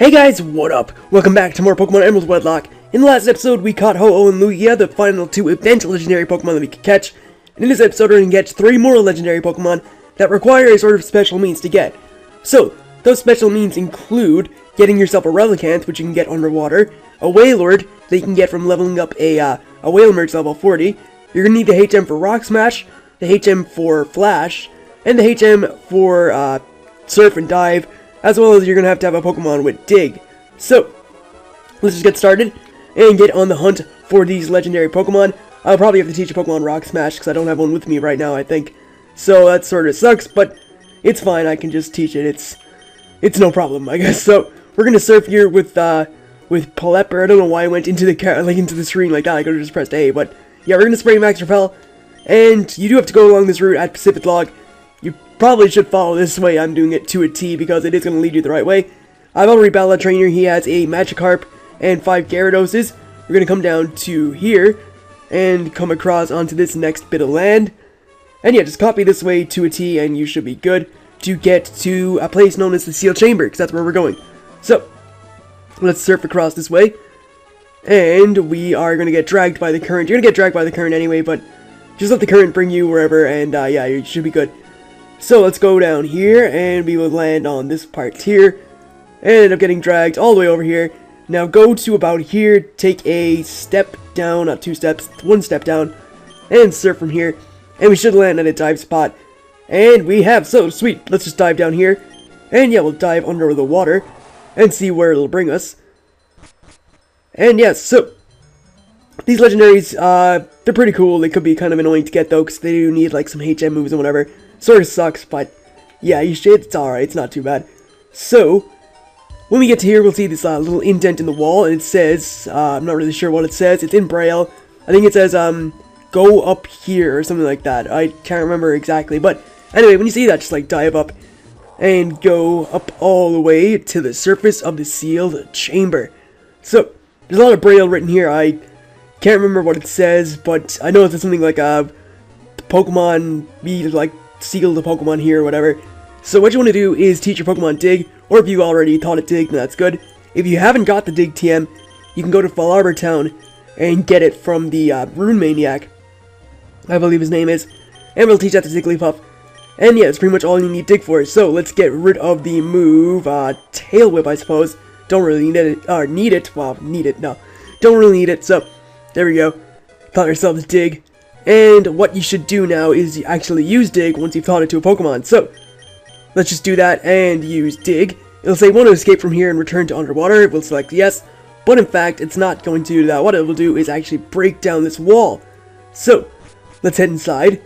Hey guys, what up? Welcome back to more Pokemon Emerald Wedlocke. In the last episode, we caught Ho-Oh and Lugia, the final two event legendary Pokemon that we could catch. And in this episode, we're going to catch 3 more legendary Pokemon that require a sort of special means to get. So, those special means include getting yourself a Relicanth, which you can get underwater, a Wailord that you can get from leveling up a Wailmerge level 40. You're going to need the HM for Rock Smash, the HM for Flash, and the HM for Surf and Dive, as well as you're going to have a Pokemon with Dig. So, let's just get started and get on the hunt for these legendary Pokemon. I'll probably have to teach a Pokemon Rock Smash because I don't have one with me right now, I think. So that sort of sucks, but it's fine, I can just teach it. It's no problem, I guess. So, we're going to surf here with Pelipper. I don't know why I went into the screen like that. I could have just pressed A, but yeah, we're going to spray Max Repel. And you do have to go along this route at Pacific Log. You probably should follow this way. I'm doing it to a T because it is going to lead you the right way. I've already battled a trainer. He has a Magikarp and 5 Gyarados. We're going to come down to here and come across onto this next bit of land. And yeah, just copy this way to a T and you should be good to get to a place known as the Seal Chamber, because that's where we're going. So, let's surf across this way. And we are going to get dragged by the current. You're going to get dragged by the current anyway, but just let the current bring you wherever, and yeah, you should be good. So let's go down here, and we will land on this part here, and end up getting dragged all the way over here. Now go to about here, take a step down, not 2 steps, 1 step down, and surf from here, and we should land at a dive spot. And we have, so sweet, let's just dive down here, and yeah, we'll dive under the water, and see where it'll bring us. And yes, so these legendaries, they're pretty cool. They could be kind of annoying to get though, because they do need like some HM moves and whatever. Sort of sucks, but yeah, it's alright, it's not too bad. So, when we get to here, we'll see this little indent in the wall, and it says, I'm not really sure what it says, it's in Braille. I think it says, go up here, or something like that. I can't remember exactly, but anyway, when you see that, just like dive up, and go up all the way to the surface of the sealed chamber. So, there's a lot of Braille written here. I can't remember what it says, but I know it's something like, Pokemon, like, seal the Pokemon here or whatever. So what you want to do is teach your Pokemon Dig, or if you already taught it Dig, then that's good. If you haven't got the Dig TM, you can go to Fall Arbor Town and get it from the Rune Maniac, I believe his name is, and we'll teach that to Jigglypuff. And yeah, that's pretty much all you need Dig for. So let's get rid of the move, Tail Whip, I suppose. Don't really need it, no. Don't really need it, so there we go. Taught yourself to Dig. And what you should do now is actually use Dig once you've taught it to a Pokemon. So, let's just do that and use Dig. It'll say want to escape from here and return to underwater. We'll select yes, but in fact, it's not going to do that. What it will do is actually break down this wall. So, let's head inside.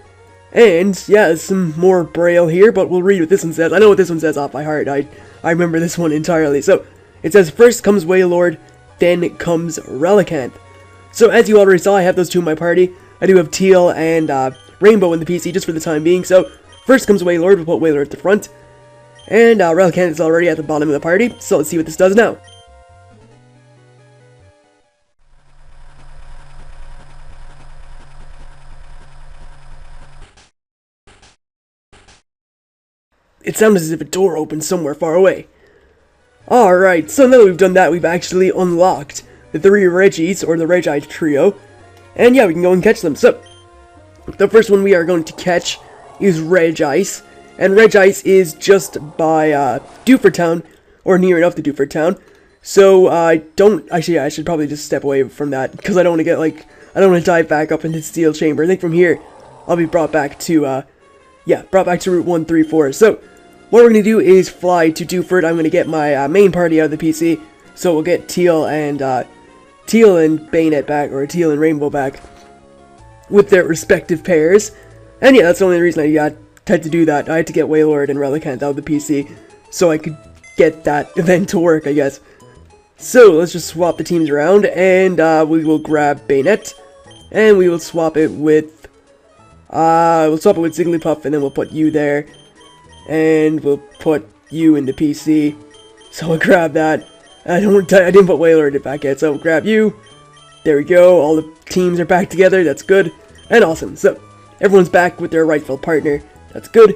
And, yeah, there's some more Braille here, but we'll read what this one says. I know what this one says off by heart. I remember this one entirely. So, it says, first comes Wailord, then comes Relicanth. So, as you already saw, I have those two in my party. I do have Teal and Rainbow in the PC just for the time being. So, first comes Wailord, we'll put Wailord at the front. And Relicanth is already at the bottom of the party, so let's see what this does now. It sounds as if a door opened somewhere far away. Alright, so now that we've done that, we've actually unlocked the 3 Regis, or the Regi Trio. And yeah, we can go and catch them. So, the first one we are going to catch is Regice. And Regice is just by Dupes Town, or near enough to Dupes Town. So, actually, I should probably just step away from that, because I don't want to get, like, I don't want to dive back up into the Steel Chamber. I think from here, I'll be brought back to, brought back to Route 134. So, what we're going to do is fly to Dupes. I'm going to get my main party out of the PC. So, we'll get Teal and Bayonet back, or Teal and Rainbow back, with their respective pairs. And yeah, that's the only reason I had to do that. I had to get Wailord and Relicanth out of the PC, so I could get that event to work, I guess. So, let's just swap the teams around, and we will grab Bayonet, and we will swap it with, Jigglypuff, and then we'll put you there, and we'll put you in the PC. So we'll grab that. I didn't put Wailord back yet, so we'll grab you. There we go, all the teams are back together, that's good, and awesome. So, everyone's back with their rightful partner, that's good.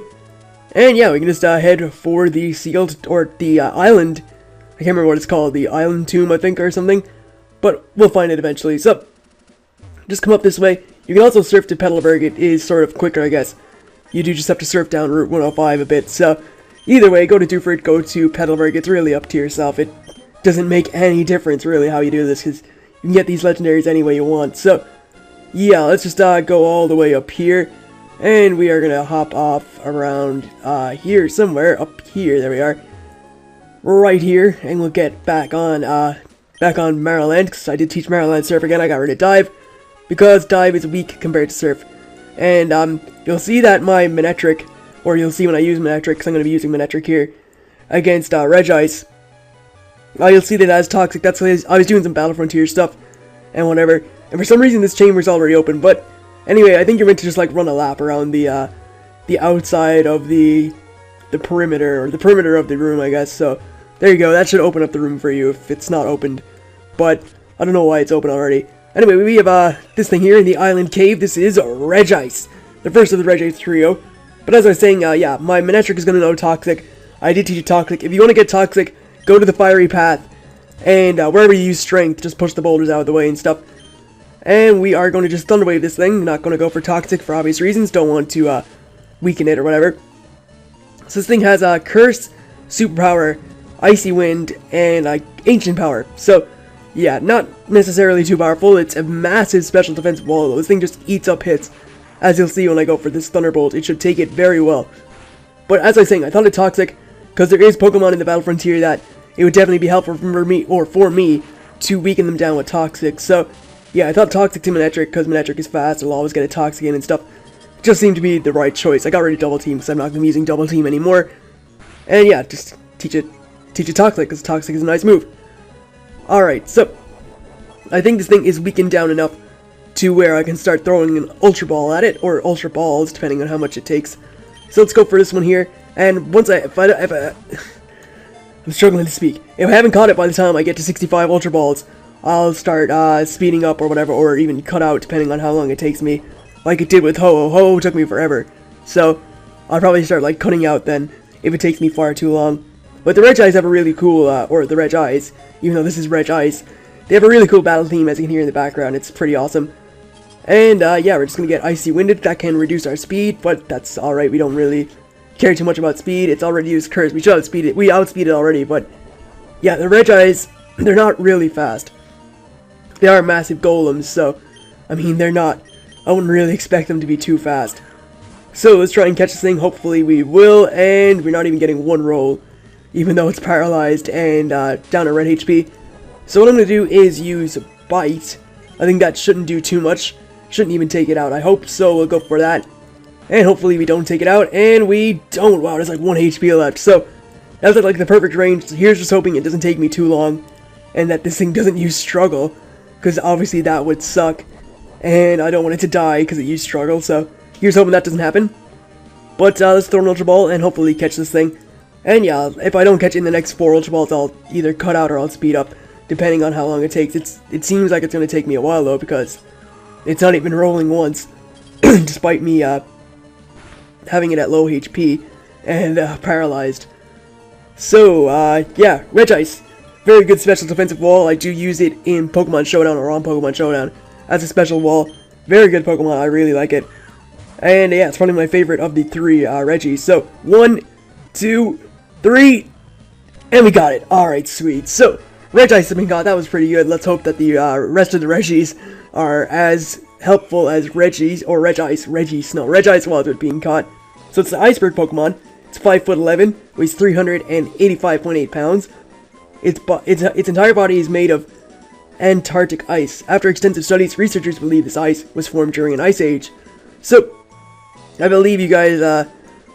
And yeah, we can just head for the sealed, or the island can't remember what it's called, the Island Tomb, I think, or something. But we'll find it eventually. So, just come up this way. You can also surf to Petalburg. It is sort of quicker, I guess. You do just have to surf down Route 105 a bit. So, either way, go to Duford, go to Petalburg. It's really up to yourself. It doesn't make any difference, really, how you do this, because you can get these legendaries any way you want. So, yeah, let's just go all the way up here. And we are going to hop off around here somewhere. Up here, there we are. Right here. And we'll get back on Maryland, because I did teach Maryland Surf again. I got rid of Dive, because Dive is weak compared to Surf. And you'll see that my Manectric, or you'll see when I use Manectric, because I'm going to be using Manectric here, against Regice. You'll see that it has Toxic. That's because I was doing some Battle Frontier stuff and whatever. And for some reason this chamber's already open. But anyway, I think you're meant to just like run a lap around the outside of the perimeter, or the perimeter of the room, I guess. So there you go. That should open up the room for you if it's not opened. But I don't know why it's open already. Anyway, we have this thing here in the Island Cave. This is Regice, the first of the Regi Trio. But as I was saying, yeah, my Manectric is going to know Toxic. I did teach you Toxic. If you want to get Toxic, go to the Fiery Path. And wherever you use Strength, just push the boulders out of the way and stuff. And we are going to just Thunder Wave this thing. Not going to go for Toxic for obvious reasons. Don't want to weaken it or whatever. So this thing has Curse, Superpower, Icy Wind, and Ancient Power. So, yeah, not necessarily too powerful. It's a massive special defensive wall, though. This thing just eats up hits. As you'll see when I go for this Thunderbolt, it should take it very well. But as I was saying, I thought it Toxic, because there is Pokemon in the Battle Frontier that it would definitely be helpful for me, to weaken them down with Toxic. So, yeah, I thought Toxic to Manectric, because Manectric is fast, it'll always get a Toxic in and stuff. It just seemed to be the right choice. I got rid of Double Team, because I'm not going to be using Double Team anymore. And yeah, just teach it Toxic, because Toxic is a nice move. Alright, so, I think this thing is weakened down enough to where I can start throwing an Ultra Ball at it, or Ultra Balls, depending on how much it takes. So let's go for this one here, and once I'm struggling to speak. If I haven't caught it by the time I get to 65 Ultra Balls, I'll start speeding up or whatever, or even cut out depending on how long it takes me. Like it did with Ho took me forever. So I'll probably start like cutting out then if it takes me far too long. But the Regice have a really cool, or the Regice, even though this is Regice, they have a really cool battle theme as you can hear in the background. It's pretty awesome. And yeah, we're just gonna get Icy Winded. That can reduce our speed, but that's alright. We don't really care too much about speed. It's already used Curse. We should outspeed it. We outspeed it already, but yeah, the Regice, they're not really fast. They are massive golems, so I mean, they're not. I wouldn't really expect them to be too fast. So let's try and catch this thing. Hopefully we will, and we're not even getting one roll, even though it's paralyzed and down at red HP. So what I'm going to do is use Bite. I think that shouldn't do too much. Shouldn't even take it out. I hope so. We'll go for that. And hopefully we don't take it out, and we don't. Wow, there's like 1 HP left. So that's like the perfect range. So here's just hoping it doesn't take me too long, and that this thing doesn't use Struggle, because obviously that would suck. And I don't want it to die because it used Struggle, so here's hoping that doesn't happen. But let's throw an Ultra Ball and hopefully catch this thing. And yeah, if I don't catch it in the next 4 Ultra Balls, I'll either cut out or I'll speed up, depending on how long it takes. It seems like it's going to take me a while, though, because it's not even rolling once, despite me having it at low HP and paralyzed. So, yeah, Regice. Very good special defensive wall. I do use it in Pokemon Showdown or on Pokemon Showdown as a special wall. Very good Pokemon. I really like it. And yeah, it's probably my favorite of the 3 Regis. So, 1, 2, 3, and we got it. Alright, sweet. So, Regice has been got. That was pretty good. Let's hope that the rest of the Regis are as helpful as Regis, or Regice. Regice was with being caught. So it's the Iceberg Pokemon. It's 5'11", weighs 385.8 pounds. Its entire body is made of Antarctic ice. After extensive studies, researchers believe this ice was formed during an ice age. So, I believe you guys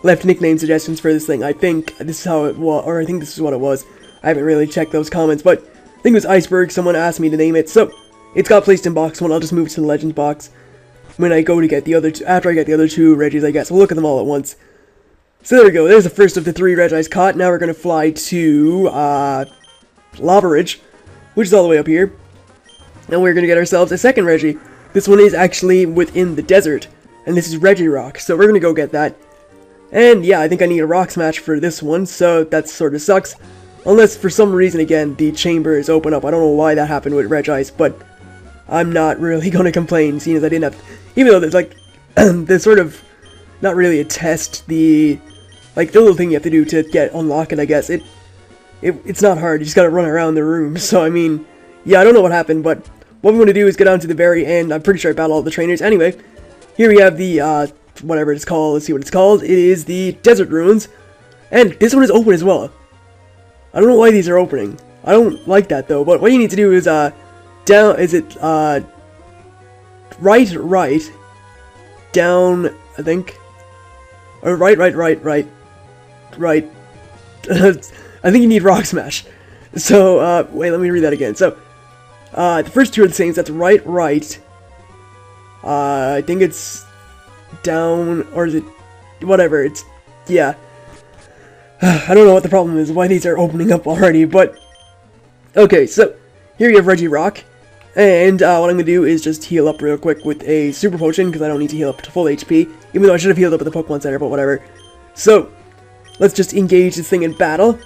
left nickname suggestions for this thing. I think this is how it was, or I think this is what it was. I haven't really checked those comments, but I think it was Iceberg. Someone asked me to name it, so it's got placed in box 1. I'll just move to the Legends box when I go to get the other two, after I get the other 2 Regis, I guess. We'll look at them all at once. So there we go. There's the first of the 3 Regis caught. Now we're going to fly to Lava Ridge, which is all the way up here. And we're going to get ourselves a second Regi. This one is actually within the desert, and this is Regirock, so we're going to go get that. And yeah, I think I need a Rock Smash for this one, so that sort of sucks. Unless for some reason again the chamber is open up. I don't know why that happened with Regice, but I'm not really gonna complain, seeing as I didn't have, even though there's like there's sort of not really a test, the little thing you have to do to get unlock it, I guess. It's not hard, you just gotta run around the room. So I mean, yeah, I don't know what happened, but what we want to do is go down to the very end. I'm pretty sure I battled all the trainers. Anyway, here we have the whatever it's called. Let's see what it's called. It is the Desert Ruins, and this one is open as well. I don't know why these are opening. I don't like that though. But what you need to do is down. Is it right, down? I think. Or right. I think you need Rock Smash. So wait, let me read that again. So the first two are the same. So that's right. I think it's down, or is it whatever? It's, yeah. I don't know what the problem is, why these are opening up already, but okay, so here you have Regirock, and what I'm gonna do is just heal up real quick with a super potion, because I don't need to heal up to full HP, even though I should have healed up at the Pokemon Center, but whatever. So let's just engage this thing in battle.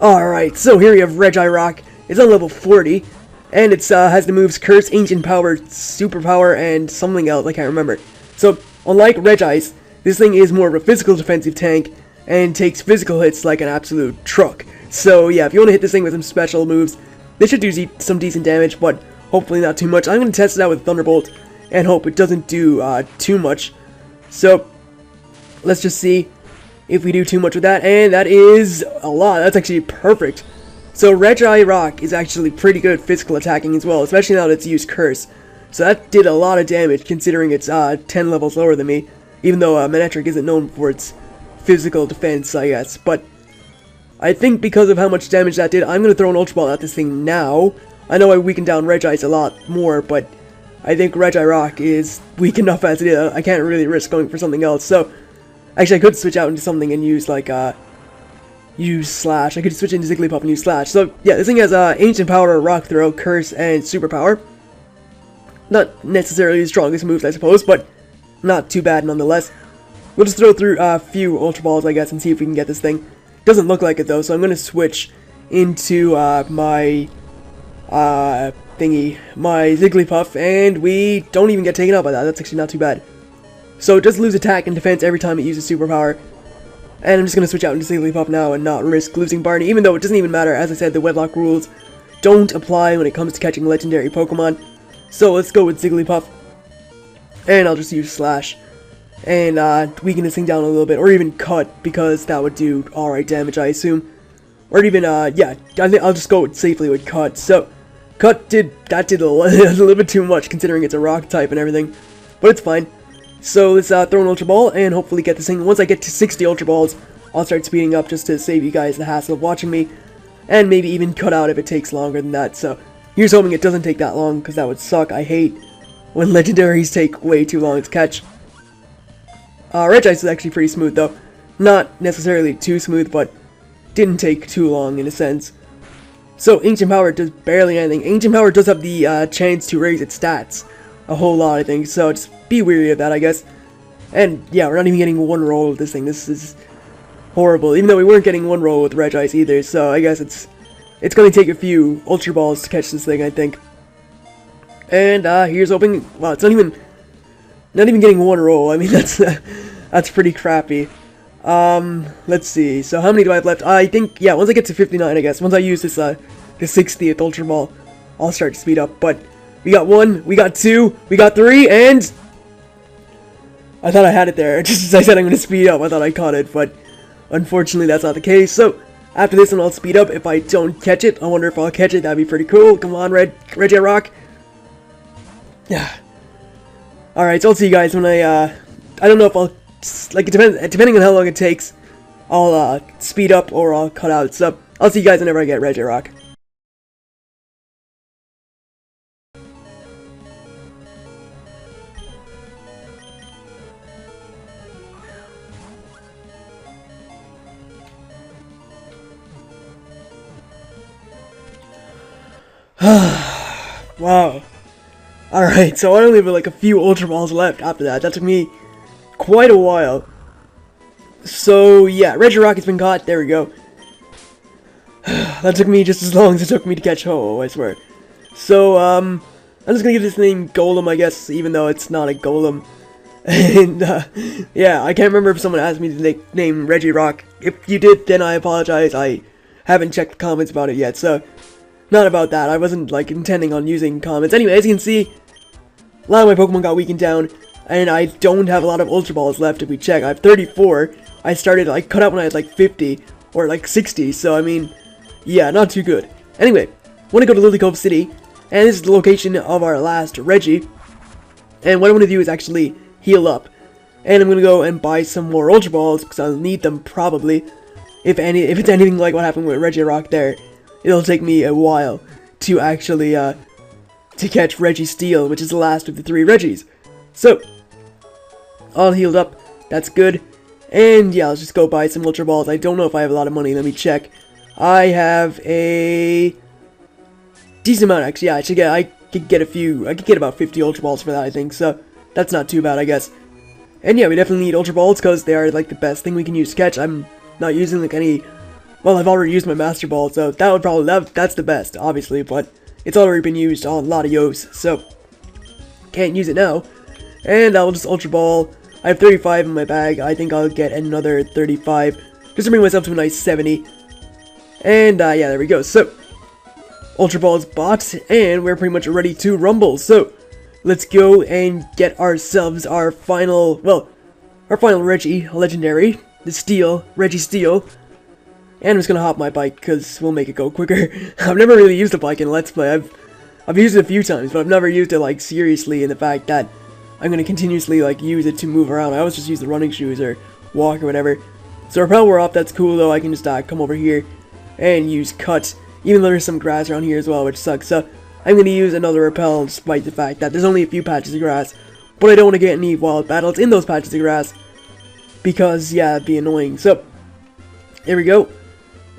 Alright, so here you have Regirock. It's on level 40, and it has the moves Curse, Ancient Power, Super Power, and something else, I can't remember. So, unlike Regice, this thing is more of a physical defensive tank, and takes physical hits like an absolute truck. So yeah, if you want to hit this thing with some special moves, this should do some decent damage, but hopefully not too much. I'm going to test it out with Thunderbolt, and hope it doesn't do too much. So, let's just see if we do too much with that, and that is a lot. That's actually perfect. So Regirock is actually pretty good physical attacking as well, especially now that it's used Curse. So that did a lot of damage considering it's 10 levels lower than me, even though Manectric isn't known for its physical defense, I guess. But I think because of how much damage that did, I'm going to throw an Ultra Ball at this thing now. I know I weakened down Regice a lot more, but I think Regirock is weak enough as it is. I can't really risk going for something else. So actually, I could switch out into something and use like use Slash. I could switch into Zigglypuff and use Slash. So yeah, this thing has Ancient Power, Rock Throw, Curse, and Super Power. Not necessarily the strongest moves, I suppose, but not too bad nonetheless. We'll just throw through a few Ultra Balls, I guess, and see if we can get this thing. Doesn't look like it though, so I'm gonna switch into my my Zigglypuff, and we don't even get taken out by that. That's actually not too bad. So it does lose attack and defense every time it uses Super Power. And I'm just going to switch out into Zigglypuff now and not risk losing Barney, even though it doesn't even matter. As I said, the Wedlocke rules don't apply when it comes to catching legendary Pokemon. So let's go with Zigglypuff. And I'll just use Slash. And weaken this thing down a little bit, or even Cut, because that would do alright damage, I assume. Or even, yeah, I think I'll just go safely with Cut. So, Cut did a little bit too much, considering it's a rock type and everything. But it's fine. So let's throw an Ultra Ball and hopefully get this thing. Once I get to 60 Ultra Balls, I'll start speeding up just to save you guys the hassle of watching me. And maybe even cut out if it takes longer than that. So here's hoping it doesn't take that long, because that would suck. I hate when legendaries take way too long to catch. Regice is actually pretty smooth though. Not necessarily too smooth, but didn't take too long in a sense. So Ancient Power does barely anything. Ancient Power does have the chance to raise its stats a whole lot, I think, so just be wary of that, I guess. And yeah, we're not even getting one roll with this thing. This is horrible, even though we weren't getting one roll with Regice either, so I guess it's going to take a few Ultra Balls to catch this thing, I think. And here's hoping. Wow, it's not even getting one roll. I mean, that's pretty crappy. Let's see, so how many do I have left? I think, yeah, once I get to 59, I guess, once I use this the 60th Ultra Ball, I'll start to speed up. But we got 1, we got 2, we got 3, and I thought I had it there. Just as I said I'm going to speed up, I thought I caught it, but unfortunately that's not the case. So after this one, I'll speed up. If I don't catch it, I wonder if I'll catch it. That'd be pretty cool. Come on, Regirock. Yeah. Alright, so I'll see you guys when I don't know if I'll, like, depending on how long it takes, I'll speed up or I'll cut out. So I'll see you guys whenever I get Regirock. Wow. Alright, so I only have like a few Ultra Balls left after that. That took me quite a while. So yeah, Regirock has been caught. There we go. That took me just as long as it took me to catch Ho-Oh, I swear. So, I'm just gonna give this thing Golem, I guess, even though it's not a Golem. And, yeah, I can't remember if someone asked me to name Regirock. If you did, then I apologize. I haven't checked the comments about it yet, so not about that. I wasn't, like, intending on using comments. Anyway, as you can see, a lot of my Pokemon got weakened down, and I don't have a lot of Ultra Balls left if we check. I have 34. I cut out when I had, like, 50, or, like, 60, so, I mean, yeah, not too good. Anyway, I want to go to Lily Cove City, and this is the location of our last Regi. And what I want to do is actually heal up. And I'm going to go and buy some more Ultra Balls, because I'll need them probably. If it's anything like what happened with Regirock there, it'll take me a while to actually, to catch Registeel, which is the last of the 3 Regis. So, all healed up, that's good. And yeah, let's just go buy some Ultra Balls. I don't know if I have a lot of money, let me check. I have a decent amount, actually. Yeah, I could get about 50 Ultra Balls for that, I think, so that's not too bad, I guess. And yeah, we definitely need Ultra Balls, because they are, like, the best thing we can use to catch. I'm not using, like, any, well, I've already used my Master Ball, so that would probably, that's the best, obviously, but it's already been used on a lot of Yos, so can't use it now. And I'll just Ultra Ball. I have 35 in my bag. I think I'll get another 35, just to bring myself to a nice 70. And, yeah, there we go. So, Ultra Ball is bought, and we're pretty much ready to rumble. So, let's go and get ourselves our final Regi, legendary, the Registeel. And I'm just gonna hop my bike, because we'll make it go quicker. I've never really used a bike in Let's Play. I've used it a few times, but I've never used it, like, seriously in the fact that I'm gonna continuously, like, use it to move around. I always just use the running shoes or walk or whatever. So, Repel we're up, that's cool, though. I can just, come over here and use Cut, even though there's some grass around here as well, which sucks. So, I'm going to use another Repel, despite the fact that there's only a few patches of grass, but I don't want to get any wild battles in those patches of grass, because, yeah, it'd be annoying. So, there we go,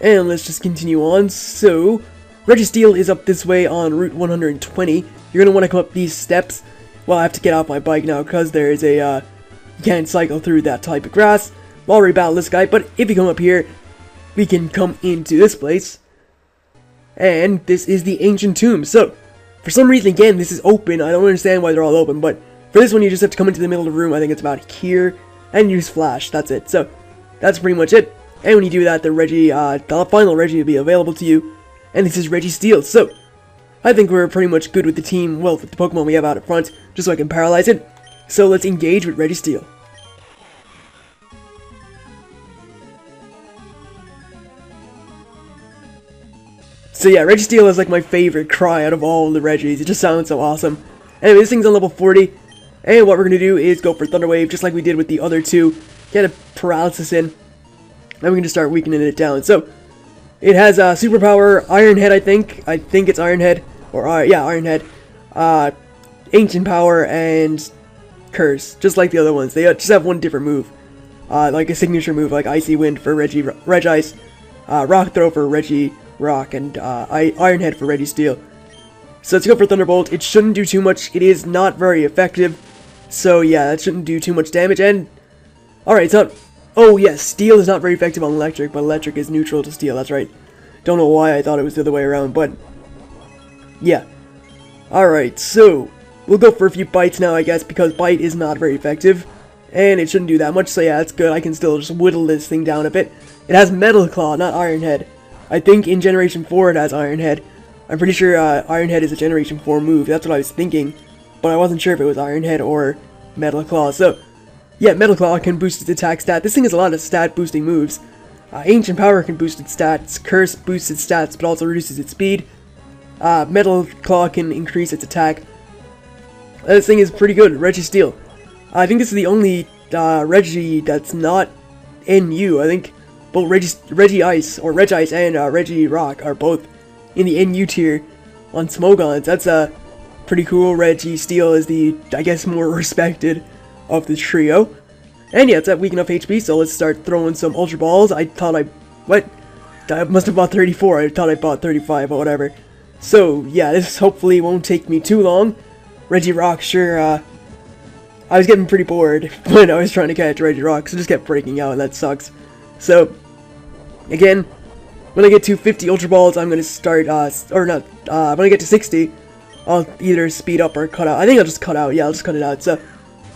and let's just continue on. So, Registeel is up this way on Route 120. You're going to want to come up these steps. Well, I have to get off my bike now, because there is a, you can't cycle through that type of grass. I'll already battle this guy, but if you come up here, we can come into this place, and this is the Ancient Tomb. So, for some reason, again, this is open. I don't understand why they're all open, but for this one, you just have to come into the middle of the room. I think it's about here, and use Flash. That's it. So, that's pretty much it. And when you do that, the final Regi will be available to you, and this is Registeel. So, I think we're pretty much good with the team, well, with the Pokemon we have out up front, just so I can paralyze it. So, let's engage with Registeel. So yeah, Registeel is like my favorite cry out of all the Regis. It just sounds so awesome. Anyway, this thing's on level 40. And what we're going to do is go for Thunder Wave, just like we did with the other two. Get a Paralysis in. And we can just start weakening it down. So, it has Superpower, Iron Head, I think. I think it's Iron Head. Or, yeah, Iron Head. Ancient Power, and Curse. Just like the other ones. They just have one different move. Like a signature move, like Icy Wind for Regice. Rock Throw for Regirock, and Iron Head for Registeel. So let's go for Thunderbolt. It shouldn't do too much. It is not very effective. So yeah, that shouldn't do too much damage. And alright, so oh yes, Steel is not very effective on Electric, but Electric is neutral to Steel. That's right. Don't know why I thought it was the other way around, but yeah. Alright, so we'll go for a few bites now, I guess, because Bite is not very effective. And it shouldn't do that much, so yeah, that's good. I can still just whittle this thing down a bit. It has Metal Claw, not Iron Head. I think in Generation 4 it has Iron Head. I'm pretty sure Iron Head is a Generation 4 move. That's what I was thinking. But I wasn't sure if it was Iron Head or Metal Claw. So, yeah, Metal Claw can boost its attack stat. This thing has a lot of stat boosting moves. Ancient Power can boost its stats. Curse boosts its stats but also reduces its speed. Metal Claw can increase its attack. This thing is pretty good. Registeel. I think this is the only Regi that's not NU. I think both Regice and Regirock are both in the NU tier on Smogons. That's pretty cool. Registeel is the, I guess, more respected of the trio. And yeah, it's at weak enough HP, so let's start throwing some Ultra Balls. I must have bought 34. I thought I bought 35 or whatever. So yeah, this hopefully won't take me too long. Regirock, sure, I was getting pretty bored when I was trying to catch Regirock, so just kept breaking out, and that sucks. So, again, when I get to 50 Ultra Balls, I'm gonna start, when I get to 60, I'll either speed up or cut out. I think I'll just cut out, yeah, I'll just cut it out. So,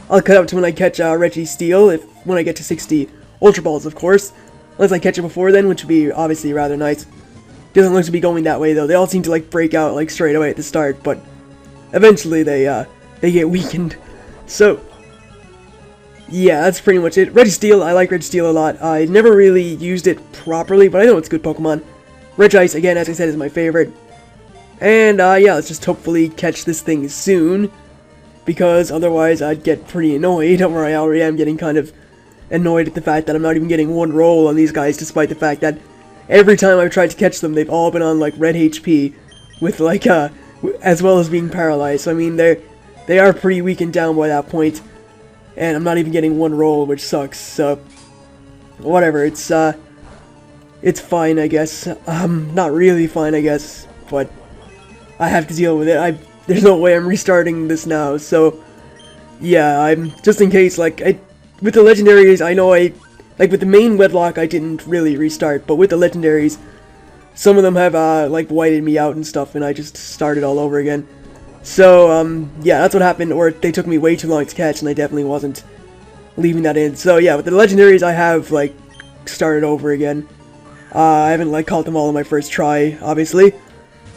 I'll cut out to when I catch, Registeel, when I get to 60 Ultra Balls, of course. Unless I catch it before then, which would be obviously rather nice. Doesn't look to be going that way, though. They all seem to, like, break out, like, straight away at the start, but eventually they get weakened. So, yeah, that's pretty much it. Registeel, I like Registeel a lot. I never really used it properly, but I know it's a good Pokemon. Regice, again, as I said, is my favorite. And, yeah, let's just hopefully catch this thing soon, because otherwise I'd get pretty annoyed, or I already am getting kind of annoyed at the fact that I'm not even getting one roll on these guys, despite the fact that every time I've tried to catch them, they've all been on, like, red HP, with, like, as well as being paralyzed. So, I mean, they are pretty weakened down by that point, and I'm not even getting one roll, which sucks. So, whatever, it's fine, I guess. Not really fine, I guess, but I have to deal with it. There's no way I'm restarting this now, so, yeah, I'm, just in case, like, with the legendaries, I know like, with the main Wedlocke, I didn't really restart, but with the legendaries, some of them have, like, whited me out and stuff, and I just started all over again. So, yeah, that's what happened, or they took me way too long to catch, and I definitely wasn't leaving that in. So, yeah, with the legendaries, I have, like, started over again. I haven't, like, caught them all on my first try, obviously.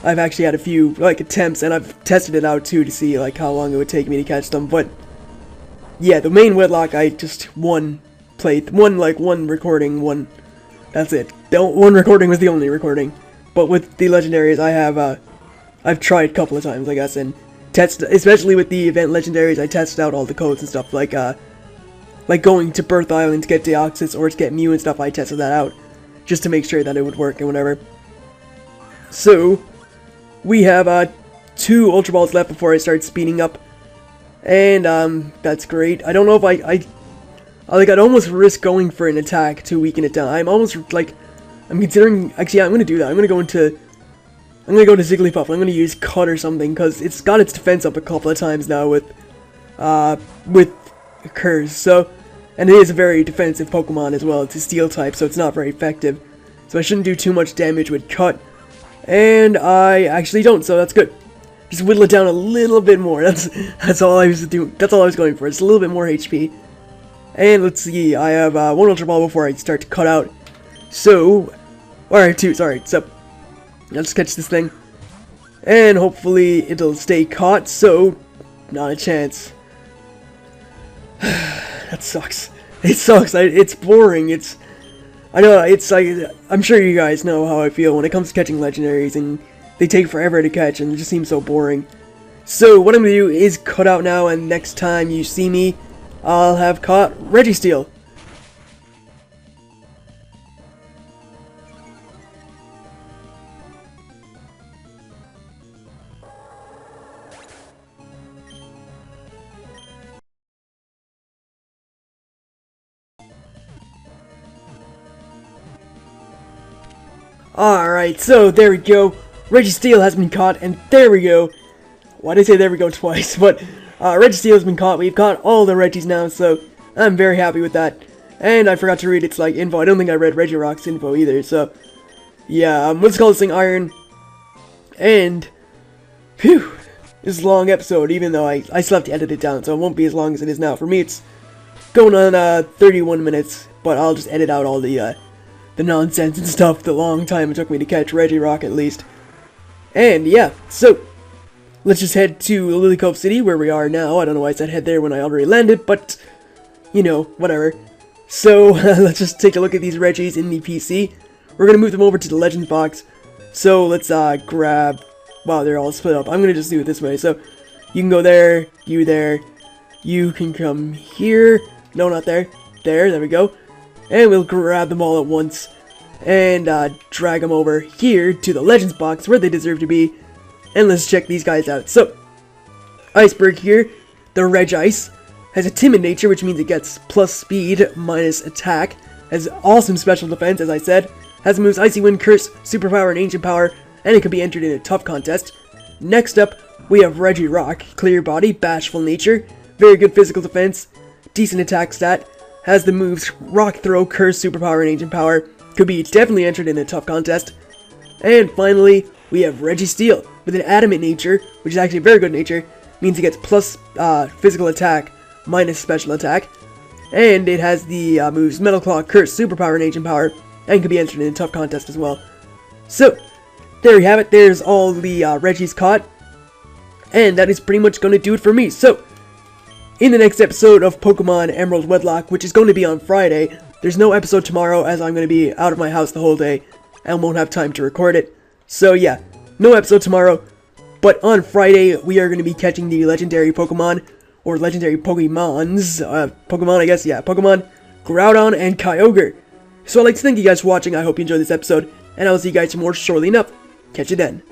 I've actually had a few, like, attempts, and I've tested it out, too, to see, like, how long it would take me to catch them, but yeah, the main Wedlocke, I just one recording, that's it. One recording was the only recording. But with the legendaries, I've tried a couple of times, I guess, and especially with the event legendaries, I tested out all the codes and stuff, like going to Birth Island to get Deoxys or to get Mew and stuff. I tested that out, just to make sure that it would work and whatever. So, we have, 2 Ultra Balls left before I start speeding up. And, that's great. I don't know if I'd almost risk going for an attack to weaken it down. I'm almost, like, I'm considering, actually, yeah, I'm gonna do that. I'm gonna go to Zigglypuff. I'm gonna use Cut or something, because it's got its defense up a couple of times now with Curse, so, and it is a very defensive Pokemon as well. It's a Steel type, so it's not very effective. So I shouldn't do too much damage with Cut, and I actually don't, so that's good. Just whittle it down a little bit more. That's all I was doing. That's all I was going for. It's a little bit more HP. And let's see. I have 1 Ultra Ball before I start to cut out. So, alright, 2. Sorry. So, let's catch this thing, and hopefully it'll stay caught. So, not a chance. That sucks. It sucks. It's boring. I know. It's like, I'm sure you guys know how I feel when it comes to catching legendaries and they take forever to catch, and it just seems so boring. So, what I'm going to do is cut out now, and next time you see me, I'll have caught Registeel. Alright, so there we go. Registeel has been caught, and there we go. Why did I say there we go twice? But Registeel has been caught. We've caught all the Regis now, so I'm very happy with that. And I forgot to read its like info. I don't think I read Regirock's info either. So yeah, let's call this thing Iron. And phew, this is a long episode. Even though I still have to edit it down, so it won't be as long as it is now. For me, it's going on 31 minutes, but I'll just edit out all the nonsense and stuff. The long time it took me to catch Regirock, at least. And yeah, so let's just head to Lilycove City, where we are now. I don't know why I said head there when I already landed, but, you know, whatever. So, let's just take a look at these Regis in the PC. We're gonna move them over to the Legends box. So, let's, grab... Wow, they're all split up. I'm gonna just do it this way. So, you can go there, you can come here. No, not there. There we go. And we'll grab them all at once. And, drag them over here to the Legends box, where they deserve to be. And let's check these guys out. So, Iceberg here, the Regice, has a timid nature, which means it gets plus speed, minus attack, has awesome special defense, as I said, has moves Icy Wind, Curse, Superpower, and Ancient Power, and it can be entered in a tough contest. Next up, we have Regirock, clear body, bashful nature, very good physical defense, decent attack stat, has the moves Rock Throw, Curse, Superpower, and Ancient Power, could be definitely entered in a tough contest. And finally, we have Registeel, with an adamant nature, which is actually a very good nature, means he gets plus physical attack, minus special attack, and it has the moves Metal Claw, Curse, Superpower, and Ancient Power, and could be entered in a tough contest as well. So, there you have it, there's all the Regis caught, and that is pretty much going to do it for me. So, in the next episode of Pokemon Emerald Wedlocke, which is going to be on Friday, there's no episode tomorrow as I'm going to be out of my house the whole day, and won't have time to record it. So yeah, no episode tomorrow, but on Friday, we are going to be catching the legendary Pokemon, or legendary Pokemons, Pokemon I guess, yeah, Pokemon Groudon and Kyogre. So I'd like to thank you guys for watching, I hope you enjoyed this episode, and I'll see you guys more shortly enough. Catch you then.